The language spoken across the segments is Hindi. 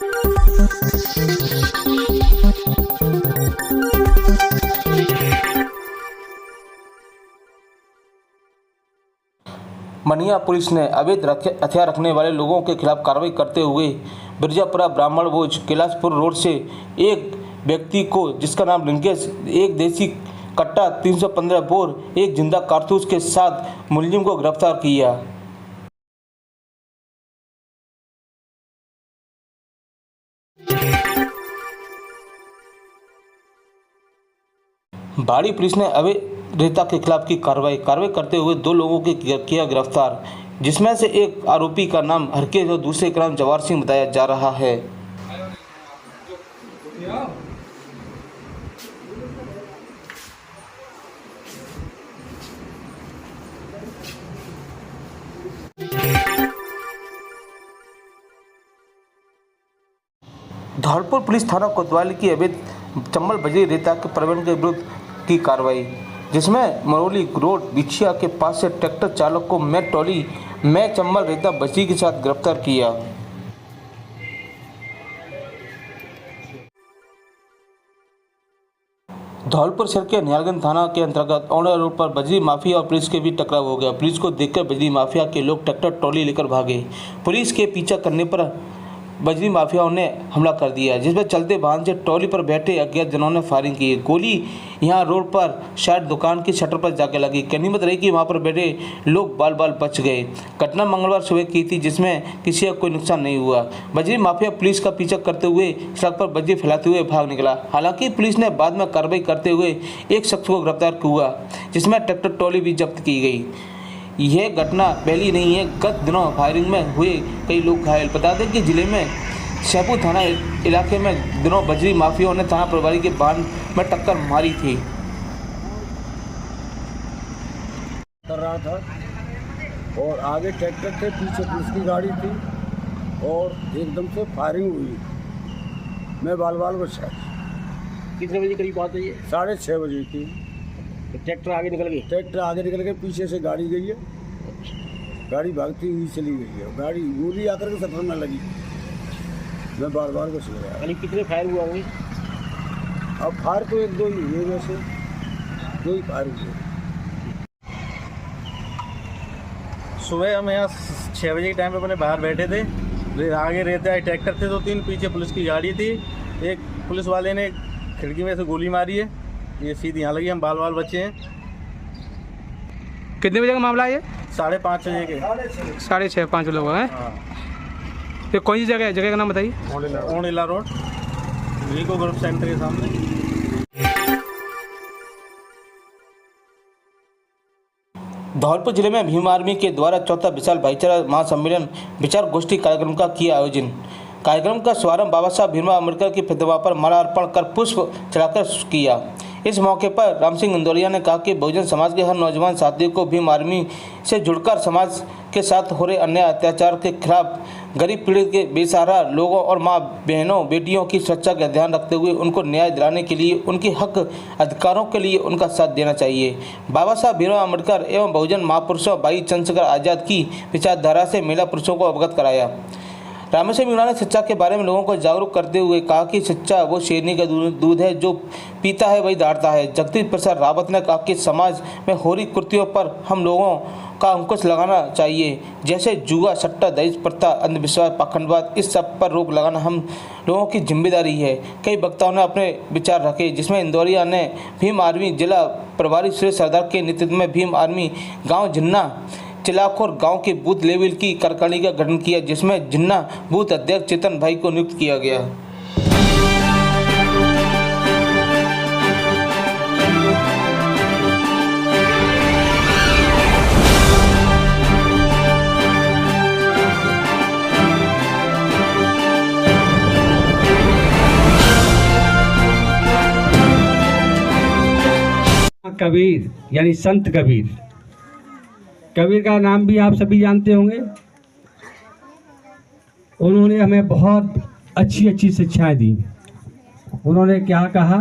मनिया पुलिस ने अवैध हथियार रखने वाले लोगों के खिलाफ कार्रवाई करते हुए बिरजापुरा ब्राह्मण भोज कैलाशपुर रोड से एक व्यक्ति को, जिसका नाम लिंकेश, एक देसी कट्टा 315 बोर, एक जिंदा कारतूस के साथ मुलजिम को गिरफ्तार किया। बाड़ी पुलिस ने अवैधता के खिलाफ की कार्रवाई करते हुए 2 लोगों को किया गिरफ्तार, जिसमें से एक आरोपी का नाम हरकेश और दूसरे का नाम जवार सिंह बताया जा रहा है। धौलपुर पुलिस थाना कोतवाली की अवैध चंबल बजरी रेता के प्रबंधन के विरुद्ध की कार्रवाई, जिसमें मरोली रोड बिछिया के पास से ट्रैक्टर चालक को मैं टोली में चंबल रेता बजरी के साथ गिरफ्तार किया। धौलपुर शहर के निहालगंज थाना के अंतर्गत औंडा रोड पर बजरी माफिया और पुलिस के बीच टकराव हो गया। पुलिस को देखकर बजरी माफिया के लोग ट्रैक्टर ट्रॉली लेकर भागे। पुलिस के पीछा करने पर बजरी माफियाओं ने हमला कर दिया, जिसमें चलते वाहन से ट्रॉली पर बैठे अज्ञात जनों ने फायरिंग की। गोली यहां रोड पर शायद दुकान की शटर पर जाकर लगी। गनीमत रही कि वहां पर बैठे लोग बाल बाल बच गए। घटना मंगलवार सुबह की थी, जिसमें किसी का कोई नुकसान नहीं हुआ। बजरी माफिया पुलिस का पीछा करते हुए सड़क पर बजरी फैलाते हुए भाग निकला। हालांकि पुलिस ने बाद में कार्रवाई करते हुए एक शख्स को गिरफ्तार किया, जिसमें ट्रैक्टर ट्रॉली भी जब्त की गई। यह घटना पहली नहीं है। गत दिनों फायरिंग में हुए कई लोग घायल। बता दें कि जिले में शहपुर थाना इलाके में दिनों बजरी माफियाओं ने थाना प्रभारी के वाहन में टक्कर मारी थी। कर रहा था और आगे ट्रैक्टर थे, पीछे पुलिस की गाड़ी थी और एकदम से फायरिंग हुई। मैं बाल बाल बचा। कितने बजे करीब बात है ये? 6:30 बजे की। ट्रैक्टर आगे निकल गई? ट्रैक्टर आगे निकल के पीछे से गाड़ी गई है। गाड़ी भागती हुई चली गई है। गाड़ी गोली आकर के सफर में लगी। मैं बार बार बच गया। यानी कितने फायर हुआ होंगे? अब फायर तो 1-2 ही हुए, वैसे 2 ही फायर हुए। सुबह हम यहाँ 6 बजे के टाइम पे अपने बाहर बैठे थे। आगे रहते आए ट्रैक्टर थे 2-3, पीछे पुलिस की गाड़ी थी। एक पुलिस वाले ने खिड़की में से गोली मारी है, ये सीधी यहाँ लगी। हम बाल बाल बचे हैं। कितने बजे का मामला है ये? 5:30 बजे के। 6:30-5 लोग हैं। हाँ। ये कौन सी जगह है? जगह का नाम बताइए। ओंडिला रोड, वीको ग्रुप सेंटर के सामने। धौलपुर जिले में भीम आर्मी के द्वारा 4था विशाल भाईचारा महासम्मेलन विचार गोष्ठी कार्यक्रम का किया आयोजन। कार्यक्रम का शुभारंभ बाबा साहब भीमराव अम्बेडकर की प्रतिमा पर माला अर्पण कर पुष्प चढ़ाकर किया। इस मौके पर राम सिंह इंदौरिया ने कहा कि बहुजन समाज के हर नौजवान साथियों को भीम आर्मी से जुड़कर समाज के साथ हो रहे अन्याय अत्याचार के खिलाफ, गरीब पीड़ित के बेसहारा लोगों और माँ बहनों बेटियों की सुरक्षा का ध्यान रखते हुए उनको न्याय दिलाने के लिए, उनके हक अधिकारों के लिए उनका साथ देना चाहिए। बाबा साहब भीमराव अम्बेडकर एवं बहुजन महापुरुषों भाई चंद्रशेखर आज़ाद की विचारधारा से महिला पुरुषों को अवगत कराया। रामेश्वर मीणा ने शिक्षा के बारे में लोगों को जागरूक करते हुए कहा कि शिक्षा वो शेरनी का दूध है, जो पीता है वही दौड़ता है। जगदीश प्रसाद रावत ने कहा कि समाज में हो रही कुरीतियों पर हम लोगों का अंकुश लगाना चाहिए, जैसे जुआ, सट्टा, दहेज प्रथा, अंधविश्वास, पाखंडवाद। इस सब पर रोक लगाना हम लोगों की जिम्मेदारी है। कई वक्ताओं ने अपने विचार रखे, जिसमें इंदौरिया ने भीम आर्मी जिला प्रभारी सुरेश सरदार के नेतृत्व में भीम आर्मी गाँव जिन्ना चिलाखोर गांव के बूथ लेवल की कार्यकारिणी का गठन किया, जिसमें जिन्ना बूथ अध्यक्ष चेतन भाई को नियुक्त किया गया। कबीर यानी संत कबीर, कबीर का नाम भी आप सभी जानते होंगे। उन्होंने हमें बहुत अच्छी अच्छी शिक्षाएं दी। उन्होंने क्या कहा?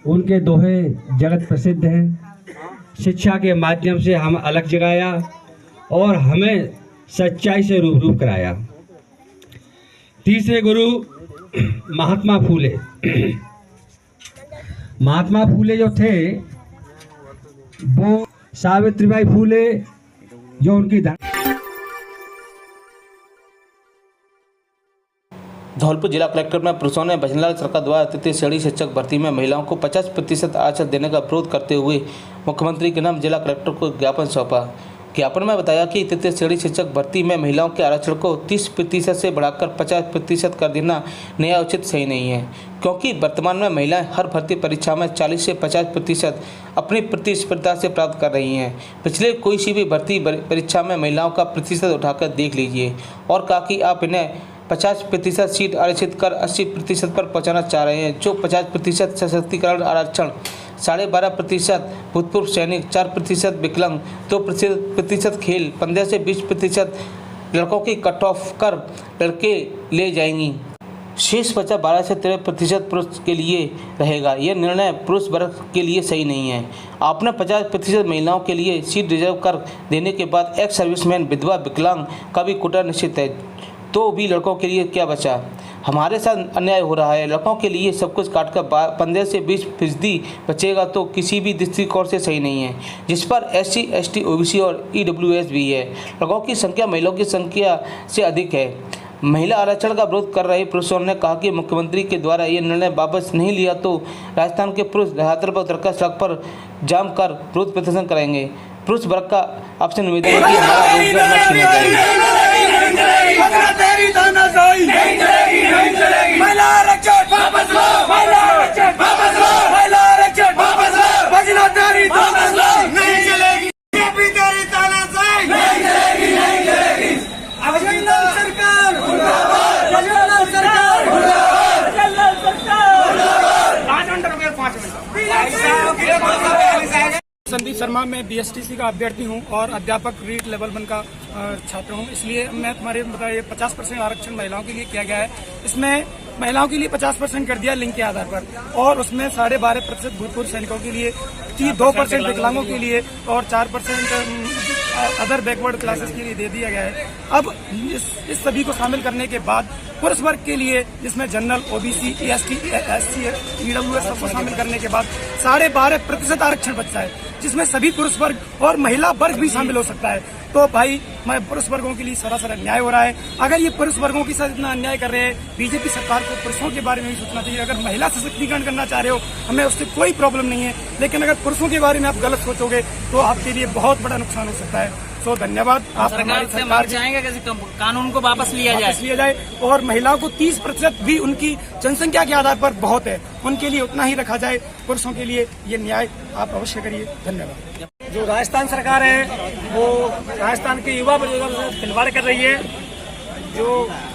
उनके दोहे जगत प्रसिद्ध हैं। शिक्षा के माध्यम से हम अलग जगाया और हमें सच्चाई से रूबरू कराया। तीसरे गुरु महात्मा फूले। महात्मा फूले जो थे वो सावित्रीबाई फूले जो उनकी धौलपुर जिला कलेक्टर में पुरुषों ने भजनलाल सरकार द्वारा तृतीय श्रेणी शिक्षक भर्ती में महिलाओं को 50% आरक्षण देने का विरोध करते हुए मुख्यमंत्री के नाम जिला कलेक्टर को ज्ञापन सौंपा। ज्ञापन में बताया कि तृतीय श्रेणी शिक्षक भर्ती में महिलाओं के आरक्षण को 30% से बढ़ाकर 50% कर देना नया उचित सही नहीं है, क्योंकि वर्तमान में महिलाएं हर भर्ती परीक्षा में 40 से 50% अपनी प्रतिस्पर्धा से प्राप्त कर रही हैं। पिछले कोई सी भी भर्ती परीक्षा में महिलाओं का प्रतिशत उठाकर देख लीजिए और कहा कि आप इन्हें 50% सीट आरक्षित कर 80% पर पहुंचाना चाह रहे हैं, जो 50% सशक्तिकरण आरक्षण 12.5% भूतपूर्व सैनिक, 4% विकलांग, 2% खेल, 15 से 20% लड़कों की कट ऑफ कर लड़के ले जाएंगी। शेष बचा 12 से 13% पुरुष के लिए रहेगा। यह निर्णय पुरुष वर्ग के लिए सही नहीं है। आपने 50% महिलाओं के लिए सीट रिजर्व कर देने के बाद एक्स सर्विसमैन, विधवा, विकलांग का भी कोटा निश्चित है, तो भी लड़कों के लिए क्या बचा? हमारे साथ अन्याय हो रहा है। लड़कों के लिए सब कुछ काटकर 15 से 20% बचेगा तो किसी भी दृष्टिकोण से सही नहीं है, जिस पर SC, ST, OBC और EWS भी है। लड़कों की संख्या महिलाओं की संख्या से अधिक है। महिला आरक्षण का विरोध कर रहे पुरुषों ने कहा कि मुख्यमंत्री के द्वारा ये निर्णय वापस नहीं लिया तो राजस्थान के पुरुष धरातल पर उतरकर सड़क पर जाम कर विरोध प्रदर्शन करेंगे। पुरुष वर्ग का आपसे निवेदन है कि हमारा रोजगार न छीना जाए। संदीप शर्मा, मैं BSTC का अभ्यर्थी हूं और अध्यापक रीट लेवल 1 का छात्र हूं। इसलिए मैं तुम्हारे बताइए 50% आरक्षण महिलाओं के लिए किया गया है। इसमें महिलाओं के लिए 50% कर दिया लिंग के आधार पर, और उसमें 12.5% भूतपूर्व सैनिकों के लिए, 2% विकलांगों के लिए और 4% अदर बैकवर्ड क्लासेस के लिए दे दिया गया है। अब इस सभी को शामिल करने के बाद पुरुष वर्ग के लिए, जिसमें general, OBC, ST, SC, EWS सबको शामिल करने के बाद 12.5% आरक्षण बचता है, जिसमें सभी पुरुष वर्ग और महिला वर्ग भी शामिल हो सकता है। तो भाई, मैं पुरुष वर्गों के लिए सरासर अन्याय हो रहा है। अगर ये पुरुष वर्गों के साथ इतना अन्याय कर रहे हैं, बीजेपी सरकार को पुरुषों के बारे में भी सोचना चाहिए। अगर महिला सशक्तिकरण करना चाह रहे हो, हमें उससे कोई प्रॉब्लम नहीं है, लेकिन अगर पुरुषों के बारे में आप गलत सोचोगे तो आपके लिए बहुत बड़ा नुकसान हो सकता है। तो धन्यवाद। आप हमारी सरकार चाहेंगे कि कानून को वापस लिया जाए और महिलाओं को 30% भी उनकी जनसंख्या के आधार पर बहुत है, उनके लिए उतना ही रखा जाए। पुरुषों के लिए ये न्याय आप अवश्य करिए। धन्यवाद। जो राजस्थान सरकार है वो राजस्थान के युवा बेरोजगार से खिलवाड़ कर रही है। जो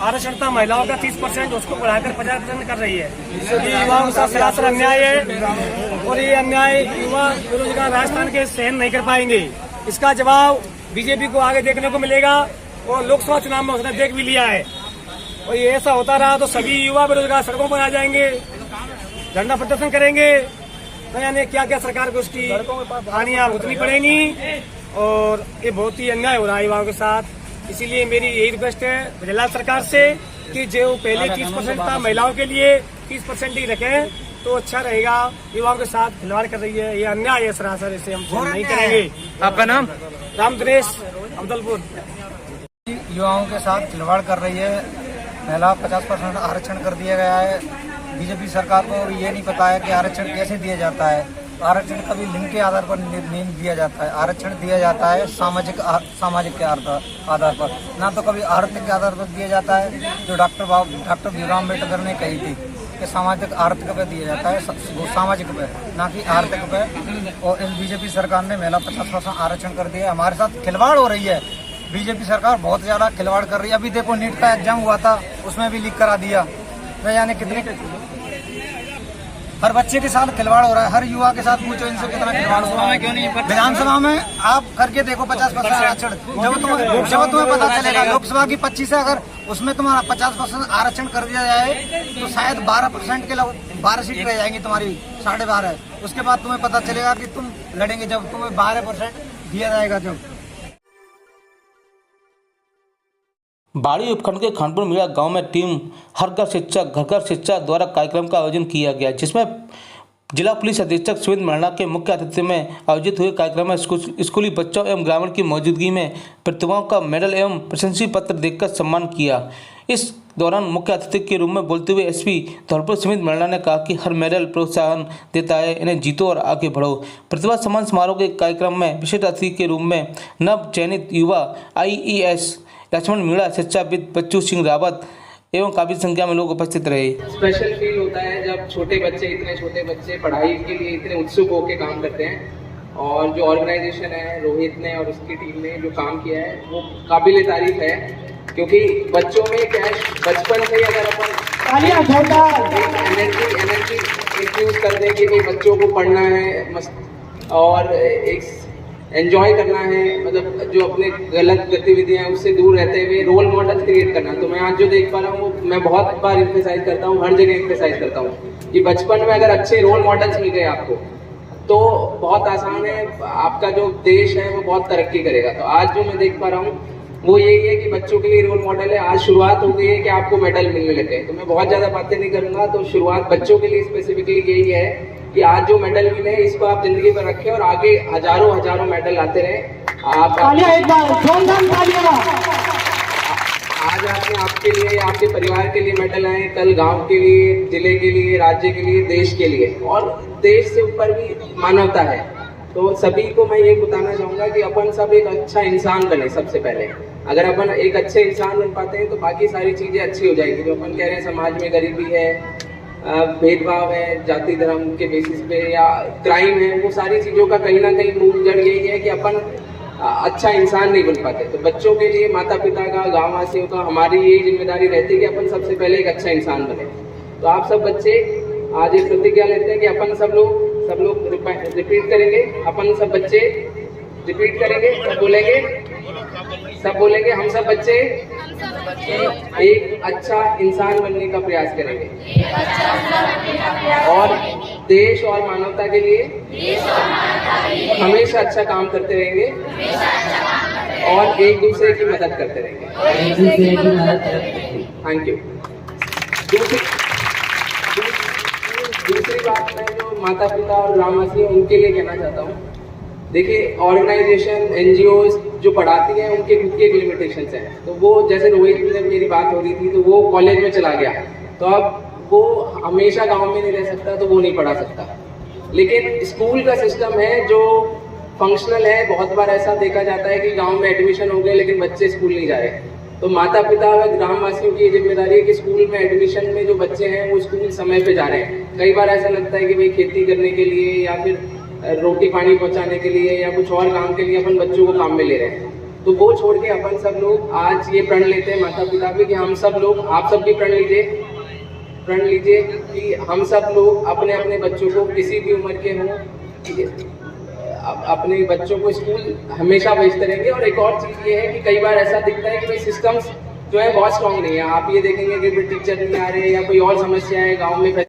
आरक्षण था महिलाओं का 30%, उसको बढ़ाकर 50% कर रही है। ये युवाओं के साथ सरासर अन्याय है और ये अन्याय युवा बेरोजगार राजस्थान के सहन नहीं कर पाएंगे। इसका जवाब बीजेपी को आगे देखने को मिलेगा और लोकसभा चुनाव में उसने देख भी लिया है। और ये ऐसा होता रहा तो सभी युवा बेरोजगार सड़कों पर आ जाएंगे, धरना प्रदर्शन करेंगे, न जाने क्या क्या सरकार को उसकी हानियां भुगतनी पड़ेंगी। और ये बहुत ही अन्याय हो रहा है युवाओं के साथ। इसीलिए मेरी यही रिक्वेस्ट है भजनलाल सरकार से कि जो पहले 30% था महिलाओं के लिए 30% ही रखें तो अच्छा रहेगा। युवाओं के साथ खिलवाड़ कर रही है, ये अन्याय है सरासर, इसे हम नहीं करेंगे। आपका नाम? राम दिनेश, अब्दुलपुर। युवाओं के साथ खिलवाड़ कर रही है। महिला 50% आरक्षण कर दिया गया है। बीजेपी सरकार को ये नहीं पता है कि आरक्षण कैसे दिया जाता है। आरक्षण कभी लिंग के आधार पर नहीं दिया जाता है, आरक्षण दिया जाता है सामाजिक के आधार पर, ना तो कभी आर्थिक के आधार पर दिया जाता है। जो डॉक्टर भीमराव अम्बेडकर ने कही थी कि सामाजिक आर्थिक पे दिया जाता है, वो सामाजिक पे, ना कि आर्थिक पे। और इस बीजेपी सरकार ने महिला 50% आरक्षण कर दिया है। हमारे साथ खिलवाड़ हो रही है। बीजेपी सरकार बहुत ज्यादा खिलवाड़ कर रही है। अभी देखो नीट का एग्जाम हुआ था, उसमें भी लीक करा दिया। न जाने कितने हर बच्चे के साथ खिलवाड़ हो रहा है। हर युवा के साथ पूछो इनसे कितना खिलवाड़ हो रहा है। विधानसभा में आप करके देखो 50% आरक्षण, जब तुम्हें पता चलेगा। लोकसभा की 25 है, अगर उसमें तुम्हारा 50% आरक्षण कर दिया जाए तो शायद 12% के 12 सीट रह जाएंगी तुम्हारी, 12.5। उसके बाद तुम्हें पता चलेगा कि तुम लड़ेंगे जब तुम्हें 12% दिया जाएगा। जब बाड़ी उपखंड के खानपुर मीरा गांव में टीम हर घर शिक्षा द्वारा कार्यक्रम का आयोजन किया गया, जिसमें जिला पुलिस अधीक्षक सुमित मरना के मुख्य अतिथि में आयोजित हुए कार्यक्रम में स्कूली बच्चों एवं ग्रामीण की मौजूदगी में प्रतिभाओं का मेडल एवं प्रशंसी पत्र देकर सम्मान किया। इस दौरान मुख्य अतिथि के रूप में बोलते हुए एसपी धौलपुर सुमित मरना ने कहा कि हर मेडल प्रोत्साहन देता है, इन्हें जीतो और आगे बढ़ो। प्रतिभा सम्मान समारोह के कार्यक्रम में विशिष्ट अतिथि के रूप में नव चयनित युवा IES लक्ष्मण मीणा, शिक्षाविद बच्चू सिंह रावत एवं काफी संख्या में लोग उपस्थित रहे। स्पेशल फील होता है जब इतने छोटे बच्चे पढ़ाई के लिए इतने उत्सुक होकर काम करते हैं, और जो ऑर्गेनाइजेशन है रोहित ने और उसकी टीम ने जो काम किया है वो काबिल तारीफ है, क्योंकि बच्चों में क्या है, बचपन से ही अगर अपन एनर्जी इंफ्यूज कर दें कि भाई बच्चों को पढ़ना है और एक एंजॉय करना है, मतलब जो अपने गलत गतिविधियां हैं उससे दूर रहते हुए रोल मॉडल क्रिएट करना। तो मैं आज जो देख पा रहा हूँ वो मैं बहुत बार एम्फेसाइज करता हूँ, हर जगह एम्फेसाइज करता हूँ कि बचपन में अगर अच्छे रोल मॉडल्स मिल गए आपको तो बहुत आसान है, आपका जो देश है वो बहुत तरक्की करेगा। तो आज जो मैं देख पा रहा हूँ वो यही है कि बच्चों के लिए रोल मॉडल है। आज शुरुआत हो गई है कि आपको मेडल मिलने लगे, तो मैं बहुत ज़्यादा बातें नहीं करूँगा। तो शुरुआत बच्चों के लिए स्पेसिफिकली यही है कि आज जो मेडल मिले इसको आप जिंदगी पर रखें और आगे हजारों मेडल आते रहें। आप आज आपके लिए, आपके परिवार के लिए मेडल आए, कल गांव के लिए, जिले के लिए, राज्य के लिए, देश के लिए, और देश से ऊपर भी मानवता है। तो सभी को मैं ये बताना चाहूँगा कि अपन सब एक अच्छा इंसान बने। सबसे पहले अगर अपन एक अच्छे इंसान बन पाते हैं तो बाकी सारी चीज़ें अच्छी हो जाएगी। जो अपन कह रहे हैं समाज में गरीबी है, भेदभाव है, जाति धर्म के बेसिस पे या क्राइम है, वो सारी चीज़ों का कहीं ना कहीं मूल जड़ यही है कि अपन अच्छा इंसान नहीं बन पाते। तो बच्चों के लिए, माता पिता का, गाँव वासियों का, हमारी ये जिम्मेदारी रहती है कि अपन सबसे पहले एक अच्छा इंसान बने। तो आप सब बच्चे आज एक प्रतिज्ञा लेते हैं कि अपन सब लोग रिपीट करेंगे। अपन सब बच्चे रिपीट करेंगे, सब बोलेंगे हम सब बच्चे एक अच्छा इंसान बनने का प्रयास करेंगे और देश और मानवता के लिए हमेशा अच्छा काम करते रहेंगे और एक दूसरे की मदद करते रहेंगे। Thank you. दूसरी बात मैं जो माता पिता और ग्रामवासी हैं उनके लिए कहना चाहता हूँ, देखिए ऑर्गेनाइजेशन, NGOs जो पढ़ाती हैं उनके खुद के लिमिटेशंस हैं। तो वो जैसे रोहित में मेरी बात हो रही थी तो वो कॉलेज में चला गया, तो अब वो हमेशा गांव में नहीं रह सकता, तो वो नहीं पढ़ा सकता। लेकिन स्कूल का सिस्टम है जो फंक्शनल है। बहुत बार ऐसा देखा जाता है कि गाँव में एडमिशन हो गए लेकिन बच्चे स्कूल नहीं जा रहे। तो माता पिता व ग्रामवासियों की ये जिम्मेदारी है कि स्कूल में एडमिशन में जो बच्चे हैं वो स्कूल समय पे जा रहे हैं। कई बार ऐसा लगता है कि भाई खेती करने के लिए या फिर रोटी पानी पहुंचाने के लिए या कुछ और काम के लिए अपन बच्चों को काम में ले रहे हैं। तो वो छोड़ के अपन सब लोग आज ये प्रण लेते हैं, माता पिता भी, कि हम सब लोग, आप सब भी प्रण लीजिए कि हम सब लोग अपने अपने बच्चों को किसी भी उम्र के हों, अपने बच्चों को स्कूल हमेशा भेजते रहेंगे। और एक और चीज़ ये है कि कई बार ऐसा दिखता है कि भाई सिस्टम्स जो है बहुत स्ट्रॉन्ग नहीं है। आप ये देखेंगे कि टीचर नहीं आ रहे या कोई और समस्या है गाँव में।